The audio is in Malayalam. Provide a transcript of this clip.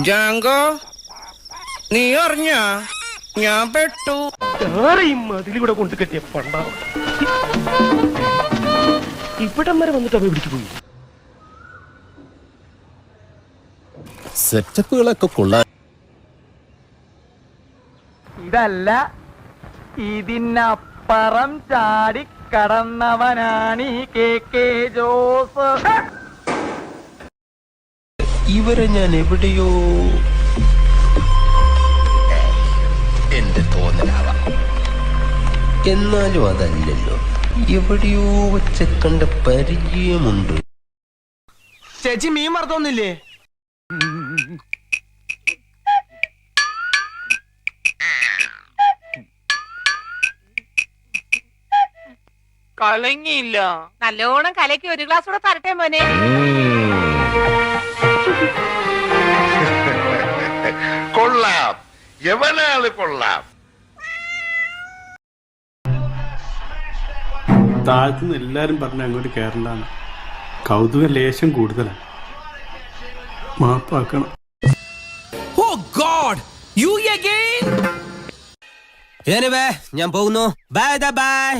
ജാങ്കോ, നീ അറിഞ്ഞ ഞാൻ പെട്ടു. അതിലൂടെ കൊണ്ട് കെട്ടിയ പണ്ടാവും ഇവിടം വരെ വന്നിട്ട് അവ പിടിച്ചു പോയി. സെറ്റപ്പുകളൊക്കെ കൊള്ളാൻ. ഇതല്ല, ഇതിനപ്പുറം ചാടി കടന്നവനാണ് ഈ കെ ജോസ്. ഇവരെ ഞാൻ എവിടെയോ എന്റെ തോന്നലാവാം, എന്നാലും അതല്ലല്ലോ, എവിടെയോ വെച്ച് കണ്ട പരിചയമുണ്ട്. ചേച്ചി മീൻ മറന്നൊന്നില്ലേ? കലങ്ങിയില്ല. നല്ലോണം കലക്കി ഒരു ഗ്ലാസ് കൂടെ തരട്ടെ മോനെ. കൊള്ളാം, യവനാള് കൊള്ളാം. താഴത്തുനിന്ന് എല്ലാരും പറഞ്ഞ അങ്ങോട്ട് കയറണ്ടാണ്. കൗതുക ലേശം കൂടുതലാണ്. മാപ്പാക്കണം. Oh God! You again? Anyway, ഞാൻ പോകുന്നു. Bye bye.